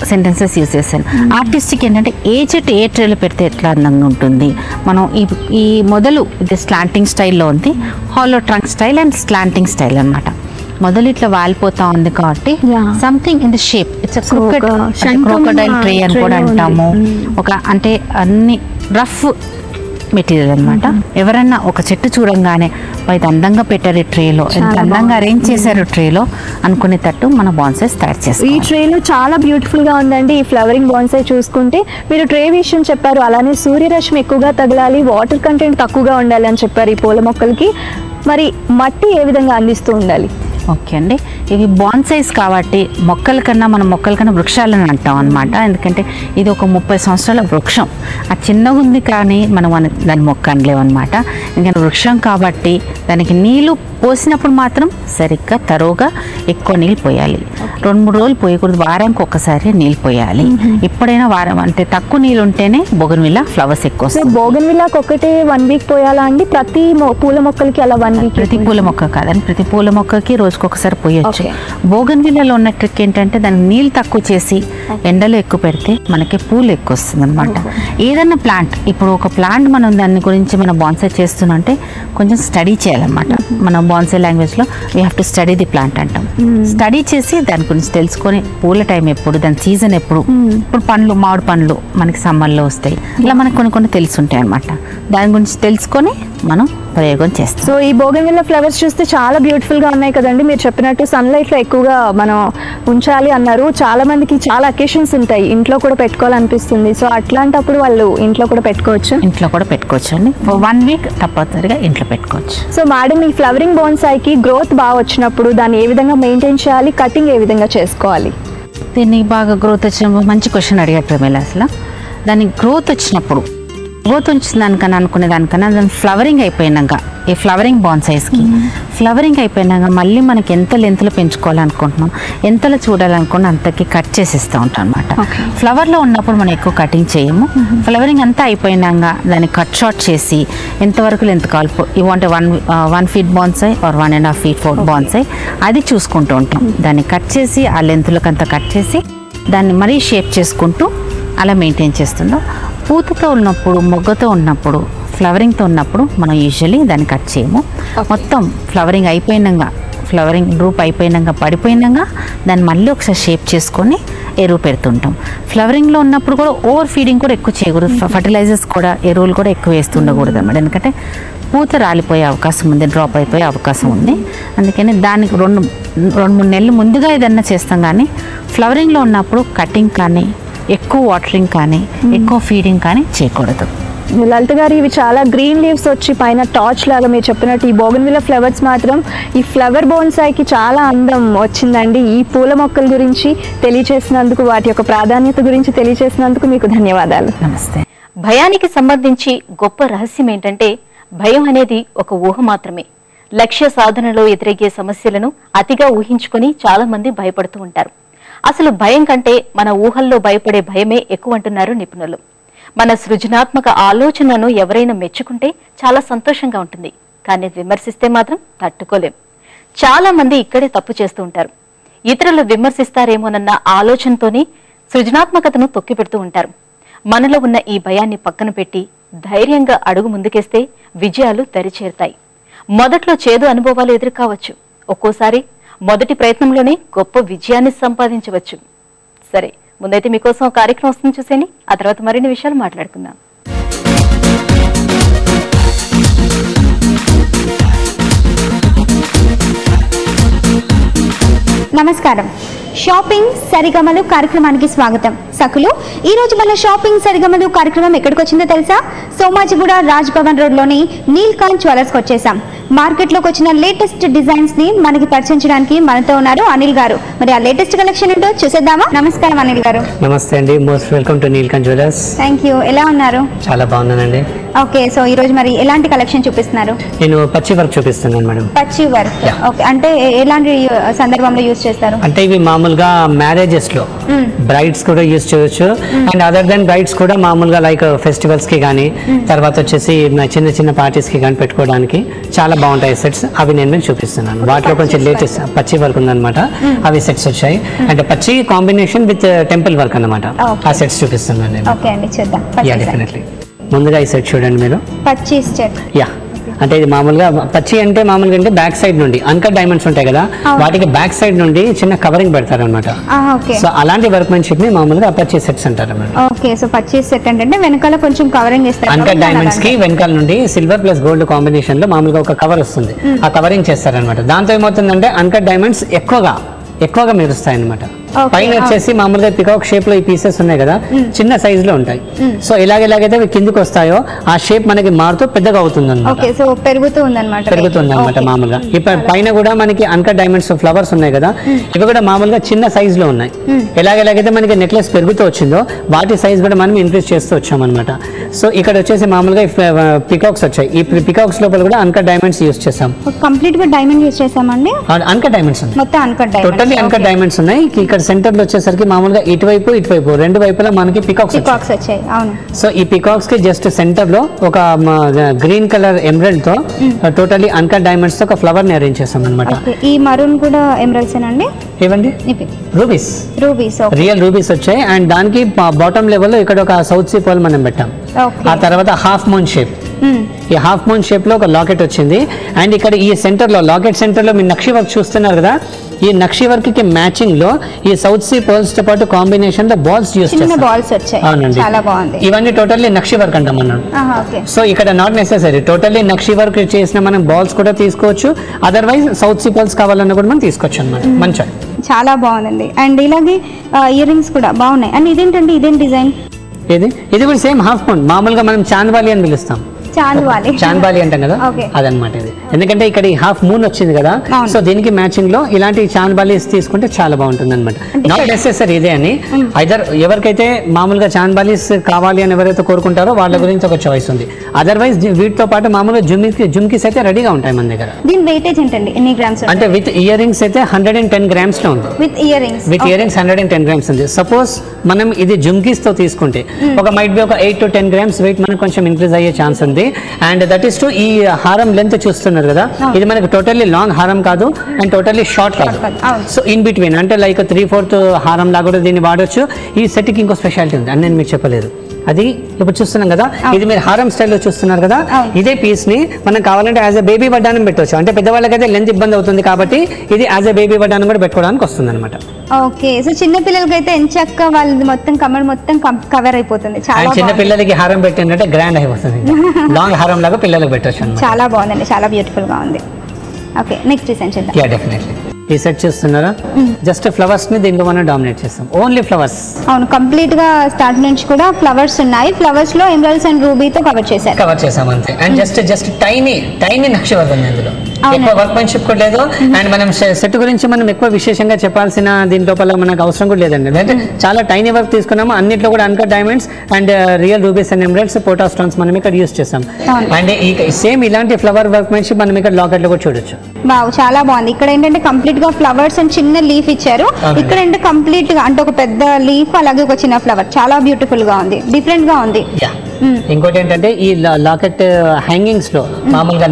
సెంటెన్సెస్ యూజ్ చేశాను. ఆర్టిస్టిక్ ఏంటంటే ఏ చెట్టు ఏ ట్రేలో పెడితే ఎట్లా అందంగా ఉంటుంది. మనం ఈ మొదలు ఇది స్లాంటింగ్ స్టైల్లో ఉంది, hollow trunk style and slanting style అనమాట. మొదలు ఇట్లా వాలిపోతా ఉంది కాబట్టి something in the shape it's crocodile tray అని కూడా అంటాము. అంటే అన్ని రఫ్ మెటీరియల్ అనమాట. ఎవరన్నా ఒక చెట్టు చూడంగానే ఇది అందంగా పెట్టారు ఈ ట్రేలో, ఎంత అందంగా అరేంజ్ చేశారు ట్రేలో అనుకునేటట్టు మన బాన్సాయిస్ తయారు చేస్తాం. ఈ ట్రేలో చాలా బ్యూటిఫుల్ గా ఉందండి. ఈ ఫ్లవరింగ్ బాన్సాయి చూసుకుంటే మీరు ట్రే విషయం చెప్పారు, అలానే సూర్యరశ్మి ఎక్కువగా తగలాలి, వాటర్ కంటెంట్ తక్కువగా ఉండాలి అని చెప్పారు ఈ పూల మొక్కలకి. మరి మట్టి ఏ విధంగా అందిస్తూ ఉండాలి? ఓకే అండి, ఇవి బాన్సాయిస్ కాబట్టి మొక్కల కన్నా వృక్షాలని అంటాం అనమాట. ఎందుకంటే ఇది ఒక 30 సంవత్సరాల వృక్షం. ఆ చిన్నగా ఉంది కానీ మనం దాని మొక్క అనలేము అనమాట. ఎందుకంటే వృక్షం కాబట్టి దానికి నీళ్ళు పోసినప్పుడు మాత్రం సరిగ్గా తరువుగా ఎక్కువ నీళ్ళు పోయాలి. 2-3 రోజులు పోయకూడదు, వారానికి ఒక్కసారి నీళ్ళు పోయాలి. ఎప్పుడైనా వారం అంటే తక్కువ నీళ్ళు ఉంటేనే బోగన్విల్లా ఫ్లవర్స్ ఎక్కువ వస్తాయి. బోగన్విల్లాకి ఒకటే 1 వీక్ పోయాలా అండి? ప్రతి పూల మొక్కలకి అలా 1 వీక్? ప్రతి పూల మొక్క కాదండి, ప్రతి పూల మొక్కకి రోజుకొకసారి పోయొచ్చు. బోగన్విల్లాలో ఉన్న ట్రిక్ ఏంటంటే దానికి నీళ్ళు తక్కువ చేసి ఎండలో ఎక్కువ పెడితే మనకి పూలు ఎక్కువ వస్తుంది అనమాట. ఏదన్నా ప్లాంట్, ఇప్పుడు ఒక ప్లాంట్ మనం దాని గురించి మనం బాన్సాయి చేస్తున్నంటే కొంచెం స్టడీ చేయాలన్నమాట. మనం బాన్సాయి లాంగ్వేజ్లో we have to study the plant అంటాం. స్టడీ చేసి దాని గురించి తెలుసుకొని పూల టైం ఎప్పుడు, దాని సీజన్ ఎప్పుడు. ఇప్పుడు మామిడి పండ్లు మనకి సమ్మర్లో వస్తాయి, ఇలా మనకు కొన్ని తెలిసి ఉంటాయి అనమాట. దాని గురించి తెలుసుకొని మనం ప్రయోగం చేస్తాం. సో ఈ బోగన్విల్లా ఫ్లవర్స్ చూస్తే చాలా బ్యూటిఫుల్ గా ఉన్నాయి కదండి. మీరు చెప్పినట్టు సన్లైట్ లో ఎక్కువగా మనం ఉంచాలి అన్నారు. చాలా మందికి చాలా అకేషన్స్ ఉంటాయి, ఇంట్లో కూడా పెట్టుకోవాలనిపిస్తుంది. సో అట్లాంటప్పుడు వాళ్ళు ఇంట్లో కూడా పెట్టుకోవచ్చు అండి. 1 వీక్ తప్పనిసరిగా ఇంట్లో పెట్టుకోవచ్చు. సో మేడం, ఈ ఫ్లవరింగ్ బోన్సాయికి గ్రోత్ బాగా వచ్చినప్పుడు దాన్ని ఏ విధంగా మెయింటైన్ చేయాలి, కటింగ్ ఏ విధంగా చేసుకోవాలి? దీన్ని బాగా గ్రోత్ వచ్చినప్పుడు మంచి క్వశ్చన్ అడిగారు ప్రమేల. అసలు దానికి గ్రోత్ వచ్చినప్పుడు వచ్చిన దానికన్నా అనుకునే దానికన్నా దాని ఫ్లవరింగ్ అయిపోయినాక, ఈ ఫ్లవరింగ్ బాన్సాయిస్కి ఫ్లవరింగ్ అయిపోయినాక మళ్ళీ మనకి ఎంత లెంత్లో పెంచుకోవాలనుకుంటున్నాం, ఎంతలో చూడాలనుకున్నా అంతకి కట్ చేసిస్తూ ఉంటాం అనమాట. ఫ్లవర్లో ఉన్నప్పుడు మనం ఎక్కువ కటింగ్ చేయము. ఫ్లవరింగ్ అంతా అయిపోయినాక దాన్ని కట్ షార్ట్ చేసి ఎంతవరకు లెంత్ కావాలి, ఇవ్వంటే 1 feet bonsai or 1.5 feet bonsai అది చూసుకుంటూ ఉంటాం. దాన్ని కట్ చేసి ఆ లెంత్లోకి అంతా కట్ చేసి దాన్ని మరీ షేప్ చేసుకుంటూ అలా మెయింటైన్ చేస్తుంటాం. పూతతో ఉన్నప్పుడు, మొగ్గతో ఉన్నప్పుడు, ఫ్లవరింగ్తో ఉన్నప్పుడు మనం యూజువల్లీ దాన్ని కట్ చేయము. మొత్తం ఫ్లవరింగ్ అయిపోయినాక, ఫ్లవరింగ్ గ్రూప్ అయిపోయినాక, పడిపోయినాక దాన్ని మళ్ళీ ఒకసారి షేప్ చేసుకొని ఎరువు పెడుతుంటాం. ఫ్లవరింగ్లో ఉన్నప్పుడు కూడా ఓవర్ ఫీడింగ్ కూడా ఎక్కువ చేయకూడదు, ఫర్టిలైజర్స్ కూడా ఎరువులు కూడా ఎక్కువ వేస్తుండకూడదు అన్నమాట. ఎందుకంటే పూత రాలిపోయే అవకాశం ఉంది, డ్రాప్ అయిపోయే అవకాశం ఉంది. అందుకని దానికి రెండు మూడు నెలలు ముందుగా ఏదన్నా చేస్తాం. కానీ ఫ్లవరింగ్లో ఉన్నప్పుడు కటింగ్ కానీ ఎక్కువ వాటరింగ్ కానీ ఎక్కువ ఫీడింగ్ కానీ చేయకూడదు. లలిత గారు, ఇవి చాలా గ్రీన్ లీవ్స్ వచ్చి పైన టార్చ్ లాగా మీరు చెప్పినట్టు ఈ బోగన్విల్లా ఫ్లవర్స్ మాత్రం ఈ ఫ్లవర్ బోన్సాయికి చాలా అందం వచ్చిందండి. ఈ పూల మొక్కల గురించి తెలియచేసినందుకు, వాటి యొక్క ప్రాధాన్యత గురించి తెలియచేసినందుకు మీకు ధన్యవాదాలు. నమస్తే. భయానికి సంబంధించి గొప్ప రహస్యం ఏంటంటే భయం అనేది ఒక ఊహ మాత్రమే. లక్ష్య సాధనలో ఎదురయ్యే సమస్యలను అతిగా ఊహించుకొని చాలా మంది భయపడుతూ ఉంటారు. అసలు భయం కంటే మన ఊహల్లో భయపడే భయమే ఎక్కువ అంటున్నారు నిపుణులు. మన సృజనాత్మక ఆలోచనను ఎవరైనా మెచ్చుకుంటే చాలా సంతోషంగా ఉంటుంది, కానీ విమర్శిస్తే మాత్రం తట్టుకోలేం. చాలా మంది ఇక్కడే తప్పు చేస్తూ ఉంటారు. ఇతరులు విమర్శిస్తారేమోనన్న ఆలోచనతోనే సృజనాత్మకతను తొక్కిపెడుతూ ఉంటారు. మనలో ఉన్న ఈ భయాన్ని పక్కన పెట్టి ధైర్యంగా అడుగు ముందుకేస్తే విజయాలు దరిచేరుతాయి. మొదట్లో చేదు అనుభవాలు ఎదురు కావచ్చు, ఒక్కోసారి మొదటి ప్రయత్నంలోనే గొప్ప విజయాన్ని సంపాదించవచ్చు. సరే, ముందైతే మీకోసం కార్యక్రమం వస్తుంది చూసేని, ఆ తర్వాత మరిన్ని విషయాలు మాట్లాడుకుందాం. నమస్కారం. షాపింగ్ సరిగమలు కార్యక్రమానికి స్వాగతం. సకులు, ఈ రోజు మన షాపింగ్ సరిగమలు కార్యక్రమం ఎక్కడికి వచ్చిందో తెలుసా? సోమాజిగూడ రాజ్ భవన్ రోడ్లోని నీల్కాంత్ జ్యువెలర్స్కి వచ్చేసాం. మార్కెట్లోకి వచ్చిన లేటెస్ట్ డిజైన్స్ ని మనకి పరిచయించడానికి మనతో ఉన్నారు అనిల్ గారు. మరి ఆ లేటెస్ట్ కలెక్షన్ ఏంటో చూసేద్దామా? నమస్కారం అనిల్ గారు. నమస్తే అండి, most welcome to Neelkanth jewellers. Thank you. ఎలా ఉన్నారు? చాలా బాగున్నానండి. ఓకే, సో ఈ రోజు మరి ఎలాంటి కలెక్షన్ చూపిస్తున్నారు? నేను పచ్చి వర్క్ చూపిస్తున్నాను మేడం. పచ్చి వర్క్, ఓకే. అంటే ఎలాంటి సందర్భంలో యూజ్ చేస్తారు? అంటే ఇవి మామూలుగా మ్యారేజెస్ లో బ్రైడ్స్ కూడా యూజ్ చేయొచ్చు, అండ్ అదర్ దెన్ బ్రైడ్స్ కూడా మామూలుగా లైక్ ఫెస్టివల్స్ కి కానీ తర్వాత వచ్చేసి చిన్న చిన్న పార్టీస్ కి కానీ పెట్టుకోవడానికి చాలా బాగుంటాయి సెట్స్. అవి నేను మీకు చూపిస్తున్నాను. వాటిలో కొంచెం లేటెస్ట్ పచ్చి వర్క్ ఉందన్నమాట. అవి సెట్స్ వచ్చాయి, అంటే పచ్చి కాంబినేషన్ విత్ టెంపుల్ వర్క్ అన్నమాట. ఆ సెట్స్ చూపిస్తున్నాను నేను. ఓకే అండి, చూద్దాం. Yeah, definitely. ముందుగా ఈ సెట్ చూడండి మీరు. పచ్చి సెట్. యా, అంటే ఇది మామూలుగా పచ్చి అంటే మామూలుగా అంటే బ్యాక్ సైడ్ నుండి అన్కట్ డైమండ్స్ ఉంటాయి కదా, వాటికి బ్యాక్ సైడ్ నుండి చిన్న కవరింగ్ పెడతారు అనమాట. సో అలాంటి వర్క్మెన్షిప్ ని మామూలుగా పచ్చి సెట్స్ అంటారు అన్నమాట. ఓకే, సో పచ్చి సెట్ అంటే వెనకాల కొంచెం కవరింగ్ ఇస్తారు. అన్కట్ డైమండ్స్ కి వెనకాల నుండి సిల్వర్ ప్లస్ గోల్డ్ కాంబినేషన్ లో మామూలుగా ఒక కవర్ వస్తుంది, ఆ కవరింగ్ చేస్తారనమాట. దాంతో ఏమవుతుందంటే అన్కట్ డైమండ్స్ ఎక్కువగా మెరుస్తాయి అనమాట. పైన వచ్చేసి మామూలుగా పికాక్ షేప్ లో ఈ పీసెస్ ఉన్నాయి కదా, చిన్న సైజ్ లో ఉంటాయి. సో ఎలాగైతే అవి కిందికి వస్తాయో ఆ షేప్ మనకి మారుతూ పెద్దగా అవుతుంది అనమాట. పెరుగుతుంది అనమాట మామూలుగా. ఇప్పుడు పైన కూడా మనకి అన్కట్ డైమండ్స్ ఫ్లవర్స్ ఉన్నాయి కదా, ఇవి కూడా మామూలుగా చిన్న సైజ్ లో ఉన్నాయి. ఎలాగైతే మనకి నెక్లెస్ పెరుగుతూ వచ్చిందో వాటి సైజ్ కూడా మనం ఇంక్రీజ్ చేస్తూ వచ్చాం అనమాట. సో ఇక్కడ వచ్చేసి మామూలుగా పికాక్స్ వచ్చాయి. ఈ పికాక్స్ లోపల కూడా అన్కట్ డైమండ్స్ యూస్ చేసాం. కంప్లీట్ గా డైమండ్ యూస్ చేసామండి. అన్కట్ డైమండ్స్ ఉన్నాయి, మొత్తం uncut diamonds, totally uncut diamonds ఉన్నాయి. ఇక్కడ సెంటర్ లో వచ్చేసరికి మామూలుగా ఇటువైపు రెండు వైపులా మనకి పికాక్స్ వచ్చాయి. అవును. సో ఈ పికాక్స్ కి జస్ట్ సెంటర్ లో ఒక గ్రీన్ కలర్ ఎమరల్డ్ తో టోటల్లీ అన్కట్ డైమండ్స్ తో ఒక ఫ్లవర్ ని అరేంజ్ చేసాం అనమాట. ఈ మరూన్ కూడా ఎమరల్డ్స్ ఏనండి? ఏవండి? రూబీస్ రియల్ రూబీస్ వచ్చాయి. అండ్ దానికి బాటమ్ లెవెల్ లో ఇక్కడ ఒక సౌత్ సీ పర్ల్ మనం పెట్టాం. ఆ తర్వాత హాఫ్ మూన్ షేప్, ఈ హాఫ్ మూన్ షేప్ లో ఒక లాకెట్ వచ్చింది. అండ్ ఇక్కడ ఈ సెంటర్ లో లాకెట్ సెంటర్ లో మీరు నక్షి వర్క్ చూస్తున్నారు కదా, ఈ నక్షి వర్క్ కి మ్యాచింగ్ లో ఈ సౌత్ సీ పర్ల్స్ తో పాటు కాంబినేషన్ లో బాల్స్ యూస్ చేస్తాం. అవునండి, ఇవన్నీ టోటల్లీ నక్షి వర్క్ అంటాం అన్నాడు. సో ఇక్కడ not necessary totally nakshi work చేసిన మనం బాల్స్ కూడా తీసుకోవచ్చు, అదర్వైజ్ సౌత్ సీ పర్ల్స్ కావాలన్నా కూడా మనం తీసుకోవచ్చు అనమాట. మంచిగా చాలా బాగుందండి. అండ్ ఇలాగే ఇయర్ రింగ్స్ కూడా బాగున్నాయి. అండ్ ఇదేంటండి, ఇదేం డిజైన్? ఇది కూడా సేమ్ హాఫ్ మూన్, మామూలుగా మనం చాంద్వాలి అని పిలుస్తాం. చాంద్బాలి అంటాం కదా, అదనమాట ఇది. ఎందుకంటే ఇక్కడ ఈ హాఫ్ మూన్ వచ్చింది కదా, సో దీనికి మ్యాచింగ్ లో ఇలాంటి చాంద్బాలీస్ తీసుకుంటే చాలా బాగుంటుంది అనమాట. నాట్ నెసెసరీ ఇదే అని, ఐదర్ ఎవరికైతే మామూలుగా చాంద్బాలీస్ కావాలి అని ఎవరైతే కోరుకుంటారో వాళ్ళ గురించి ఒక చాయిస్ ఉంది. అదర్వైజ్ వీటితో పాటు మామూలుగా జుమ్కీస్ అయితే రెడీగా ఉంటాయి మన దగ్గర. దీని వెయిటేజ్ ఏంటండి, ఎన్ని గ్రామ్స్? అంటే విత్ ఇయర్ రింగ్స్ అయితే 110 గ్రామ్స్ లో ఉంది. విత్ ఇయర్ రింగ్స్ 110 గ్రామ్స్ ఉంది. సపోజ్ మనం ఇది జుమ్కీస్ తో తీసుకుంటే ఒక మైట్ బి ఒక 8 to 10 గ్రామ్స్ వెయిట్ మనకు కొంచెం ఇంక్రీజ్ అయ్యే ఛాన్స్ ఉంది. అండ్ దట్ ఈస్ టు ఈ హారం లెంత్ చూస్తున్నారు కదా, ఇది మనకి టోటల్లీ లాంగ్ హారం కాదు అండ్ టోటల్లీ షార్ట్ కాదు. సో ఇన్ బిట్వీన్ అంటే లైక్ 3/4 హారం లాగా కూడా దీన్ని వాడొచ్చు. ఈ సెట్ కి ఇంకో స్పెషాలిటీ ఉంది అని నేను మీకు చెప్పలేదు. అది ఇప్పుడు చూస్తున్నాం కదా, ఇది మీరు హారం స్టైల్లో చూస్తున్నారు కదా, ఇదే పీస్ ని మనం కావాలంటే యాజ్ ఎ బేబీ వడ్డానం పెట్టవచ్చు. అంటే పెద్దవాళ్ళకైతే లెంత్ ఇబ్బంది అవుతుంది కాబట్టి ఇది యాజ్ ఎ బేబీ వడ్డానం కూడా పెట్టుకోవడానికి వస్తుంది అనమాట. ఓకే, సో చిన్న పిల్లలకైతే ఎంచక్క వాళ్ళది మొత్తం కమర్ మొత్తం కవర్ అయిపోతుంది. చాలా చిన్న పిల్లలకి హారం పెట్టిందంటే గ్రాండ్ అయిపోతుంది, లాంగ్ హారం లాగా పిల్లలకు పెట్టవచ్చు. చాలా బాగుందండి, చాలా బ్యూటిఫుల్ గా ఉంది. ఓకే, నెక్స్ట్ డిజైన్ చేద్దాం. Yeah definitely. ఈ సెట్ చూస్తున్నారా, జస్ట్ ఫ్లవర్స్ ని దీంట్లో మనం డామినేట్ చేస్తాం, ఓన్లీ ఫ్లవర్స్. అవును, కంప్లీట్ గా స్టార్ట్ నుంచి కూడా ఫ్లవర్స్ ఉన్నాయి. ఫ్లవర్స్ లో ఎమరాల్డ్స్ అండ్ రూబీతో కవర్ చేసాం అంతే. And just tiny nakshi work ఉంది అందులో, ఎక్కువ వర్క్మెన్షిప్ కూడా లేదు. అండ్ మనం సెట్ గురించి మనం ఎక్కువ విశేషంగా చెప్పాల్సిన దీని లోపల మనకు అవసరం కూడా లేదండి. అంటే చాలా టైనీ వర్క్ తీసుకున్నాము, అన్నిట్లో కూడా uncut diamonds and real rubies and emeralds, పోటా స్టోన్స్ మనం ఇక్కడ యూస్ చేస్తాం. అండ్ సేమ్ ఇలాంటి ఫ్లవర్ వర్క్మెన్షిప్ మనం ఇక్కడ లాకెట్ లో కూడా చూడొచ్చు. వావ్, చాలా బాగుంది. ఇక్కడ ఏంటంటే కంప్లీట్ గా ఫ్లవర్స్ అండ్ చిన్న లీఫ్ ఇచ్చారు. ఇక్కడ అంటే కంప్లీట్ గా అంటే ఒక పెద్ద లీఫ్ అలాగే ఒక చిన్న ఫ్లవర్, చాలా బ్యూటిఫుల్ గా ఉంది, డిఫరెంట్ గా ఉంది. ఇంకోటి ఏంటంటే ఈ లాకెట్ హ్యాంగింగ్స్ లో మామూలుగా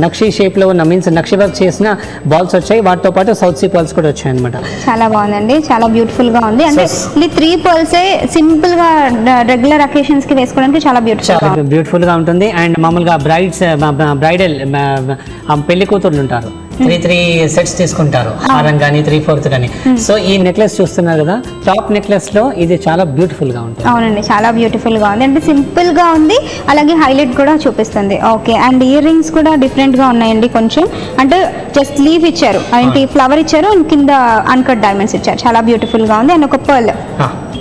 నక్షి షేప్ లో ఉన్న మీన్స్ నక్షి వర్క్ చేసిన బాల్స్ వచ్చాయి, వాటితో పాటు సౌత్ సీ పర్ల్స్ కూడా వచ్చాయి అనమాట. చాలా బాగుందండి, చాలా బ్యూటిఫుల్ గా ఉంది. అంటే ఈ 3 పర్ల్స్ సింపుల్ గా రెగ్యులర్ అకేషన్స్ కి వేసుకోవడానికి చాలా బ్యూటిఫుల్ గా ఉంటుంది. అండ్ మామూలుగా బ్రైడల్ పెళ్లి కూతుర్లు ఉంటారు, 3 సెట్స్ తీసుకుంటారు, హారం కానీ 3/4 కానీ. సో ఈ నెక్లెస్ చూస్తున్నారు కదా, టాప్ నెక్లెస్ లో ఇది చాలా బ్యూటిఫుల్ గా ఉంటుంది. అవునండి, చాలా బ్యూటిఫుల్ గా ఉంది. అంటే సింపుల్ గా ఉంది, అలాగే హైలైట్ కూడా చూపిస్తుంది. ఓకే, అండ్ ఇయర్ రింగ్స్ కూడా డిఫరెంట్ గా ఉన్నాయండి కొంచెం. అంటే జస్ట్ లీఫ్ ఇచ్చారు, అంటే ఫ్లవర్ ఇచ్చారు, అండ్ కింద అన్కట్ డైమండ్స్ ఇచ్చారు. చాలా బ్యూటిఫుల్ గా ఉంది. అండ్ ఒక పర్ల్,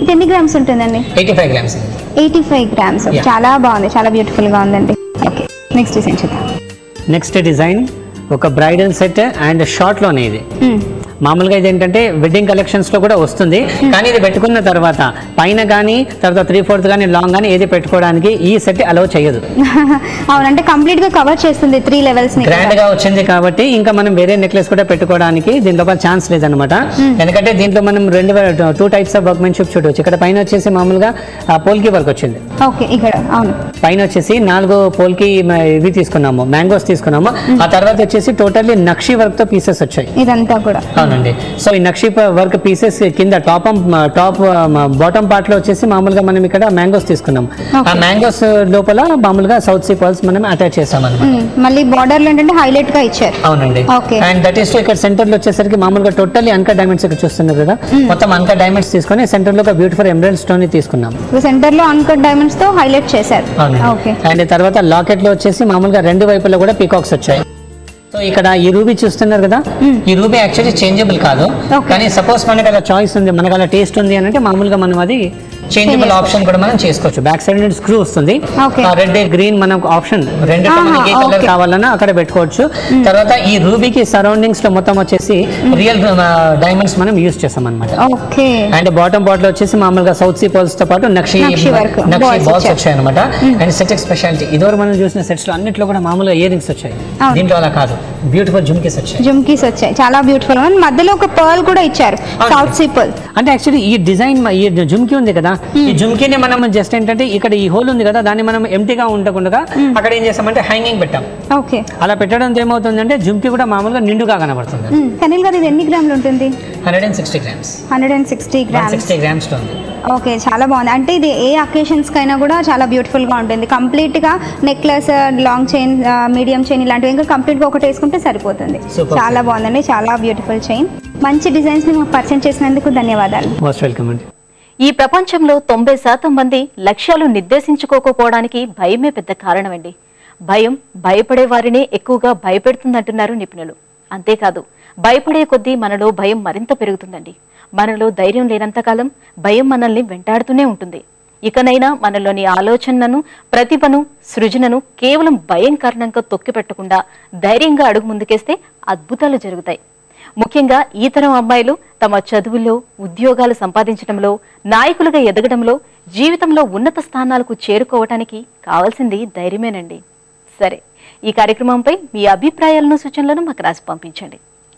ఇది ఎన్ని గ్రామ్స్ ఉంటుందండి? 85 గ్రామ్స్. 85 గ్రామ్స్. చాలా బాగుంది, చాలా బ్యూటిఫుల్ గా ఉందండి. ఓకే, నెక్స్ట్ డిజైన్ చూద్దాం. నెక్స్ట్ డిజైన్ ఒక బ్రైడల్ సెట్ అండ్ షార్ట్ లోనే ఇది. మామూలుగా ఇది ఏంటంటే వెడ్డింగ్ కలెక్షన్స్ లో కూడా వస్తుంది, కానీ ఇది పెట్టుకున్న తర్వాత పైన కానీ తర్వాత 3/4 కానీ లాంగ్ కానీ ఏది పెట్టుకోవడానికి ఈ సెట్ అలౌ చేయదు. అవునంటే కంప్లీట్ గా కవర్ చేస్తుంది 3 లెవెల్స్ ని. గ్రాండ్ గా వచ్చింది కాబట్టి ఇంకా మనం వేరే నెక్లెస్ కూడా పెట్టుకోవడానికి దీంట్లో ఛాన్స్ లేదనమాట. ఎందుకంటే దీంట్లో మనం 2 టైప్స్ ఆఫ్ వర్క్మెన్షిప్ చూడవచ్చు. ఇక్కడ పైన వచ్చేసి మామూలుగా పోల్కి వర్క్ వచ్చింది. ఓకే, ఇక్కడ అవును, పైన వచ్చేసి 4 పోల్కి ఇవి తీసుకున్నాము, మ్యాంగోస్ తీసుకున్నాము. ఆ తర్వాత వచ్చేసి టోటల్లీ నక్షి వర్క్ తో పీసెస్ వచ్చాయి ఇదంతా కూడా. అవునండి. సో ఈ నక్షి వర్క్ పీసెస్ కింద టాప్ బాటమ్ పార్ట్ లో వచ్చేసి మామూలుగా మనం ఇక్కడ మ్యాంగోస్ తీసుకున్నాం. ఆ మ్యాంగోస్ లోపల మామూలుగా సౌత్ సీ పర్ల్స్ మనం అటాచ్ చేసాం అన్నమాట. మళ్ళీ బార్డర్ లో ఏంటంటే హైలైట్ గా ఇచ్చారు. అవునండి. అండ్ దట్ ఈస్ ఇక్కడ సెంటర్ లో వచ్చేసరికి మామూలుగా టోటల్లీ అన్కట్ డైమండ్స్ ఇక్కడ చూస్తున్నారు కదా, మొత్తం అన్కట్ డైమండ్స్ తీసుకొని సెంటర్ లో ఒక బ్యూటిఫుల్ ఎమరాల్డ్ స్టోన్ తీసుకున్నాం. సెంటర్ లో అన్కట్ డైమండ్స్ తో హైలైట్ చేశారు. అండ్ తర్వాత లాకెట్ లో వచ్చేసి మామూలుగా 2 వైపులా కూడా పీకాక్స్ వచ్చాయి. సో ఇక్కడ ఈ రూబీ చూస్తున్నారు కదా, ఈ రూబీ యాక్చువల్లీ చేంజబుల్ కాదు, కానీ సపోజ్ మనకి అలా చాయిస్ ఉంది, మనకు అలా టేస్ట్ ఉంది అని అంటే మామూలుగా మనం అది చేంజబుల్ ఆప్షన్ కూడా మనం చేసుకోవచ్చు. బ్యాక్ సైడ్ నుండి స్క్రూ వస్తుంది, రెడ్ గ్రీన్ మనకు ఆప్షన్ రెండు మనకి ఏ కలర్ కావాలన్నా అక్కడ పెట్టుకోవచ్చు. తర్వాత ఈ రూబీకి సరౌండింగ్స్ లో మొత్తం వచ్చేసి రియల్ డైమండ్స్ మనం యూజ్ చేస్తాం అనమాట. అండ్ బాటమ్ బాటిల్ వచ్చేసి మామూలుగా సౌత్ సీ పర్ల్స్ తో పాటు నక్షి బాల్స్ వచ్చాయి అనమాట. అండ్ సెట్ స్పెషాలిటీ ఇదివరకు మనం చూసిన సెట్స్ లో అన్నిట్లో కూడా మామూలుగా ఇయర్ రింగ్స్ వచ్చాయి, దీంట్లో అలా కాదు, బ్యూటిఫుల్ జుమ్కీస్ వచ్చాయి. చాలా బ్యూటిఫుల్. మధ్యలో ఒక పర్ల్ కూడా ఇచ్చారు, సౌత్ సీ పర్ల్. అంటే యాక్చువల్లీ ఈ డిజైన్ ఈ జుమ్కీ ఉంది కదా, ఈ జుమ్కీని మనం జస్ట్ ఏంటంటే ఇక్కడ ఈ హోల్ ఉంది కదా, దాన్ని మనం ఎంటీగా ఉండకుండా అక్కడ ఏం చేస్తామంటే హ్యాంగింగ్ పెట్టాం. అలా పెట్టడం ఏమవుతుందంటే జుమ్కీ కూడా మామూలుగా నిండుగా కనబడుతుంది. కనిల్ గారు ఇది ఎన్ని గ్రాములు ఉంటుంది? 160 గ్రామ్స్. 160 గ్రామ్స్. ఓకే, చాలా బాగుంది. అంటే ఇది ఏ అకేషన్స్ కైనా కూడా చాలా బ్యూటిఫుల్ గా ఉంటుంది. కంప్లీట్ గా necklace, long chain, medium chain ఇలాంటివి ఇంకా కంప్లీట్ గా ఒకటి వేసుకుంటే సరిపోతుంది. చాలా బాగుందండి, చాలా బ్యూటిఫుల్ చైన్. మంచి డిజైన్స్ ని మాకు పరిచయం చేసినందుకు ధన్యవాదాలు. మోస్ట్ వెల్కమ్ అండి. ఈ ప్రపంచంలో 90% మంది లక్ష్యాలు నిర్దేశించుకోకపోవడానికి భయమే పెద్ద కారణమండి. భయం భయపడే వారిని ఎక్కువగా భయపెడుతుందంటున్నారు నిపుణులు. అంతేకాదు, భయపడే కొద్దీ మనలో భయం మరింత పెరుగుతుందండి. మనలో ధైర్యం లేనంతకాలం భయం మనల్ని వెంటాడుతూనే ఉంటుంది. ఇకనైనా మనలోని ఆలోచనలను, ప్రతిభను, సృజనను కేవలం భయం కారణంగా తొక్కిపెట్టకుండా ధైర్యంగా అడుగు ముందుకేస్తే అద్భుతాలు జరుగుతాయి. ముఖ్యంగా ఈ తరం అమ్మాయిలు తమ చదువుల్లో, ఉద్యోగాలు సంపాదించడంలో, నాయకులుగా ఎదగడంలో, జీవితంలో ఉన్నత స్థానాలకు చేరుకోవటానికి కావాల్సింది ధైర్యమేనండి. సరే, ఈ కార్యక్రమంపై మీ అభిప్రాయాలను, సూచనలను మాకు రాసి పంపించండి.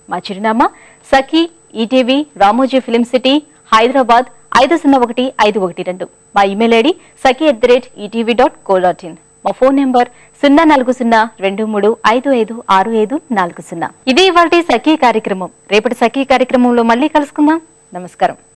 మా చిరునామా Sakhi, ETV, Ramoji film city, Hyderabad 501512. మా ఇమెయిల్ ఐడి saki@etv.co.in. మా ఫోన్ నెంబర్ 040235556540. ఇది ఇవాల్టి సఖీ కార్యక్రమం. రేపటి సఖీ కార్యక్రమంలో మళ్ళీ కలుసుకుందాం. నమస్కారం.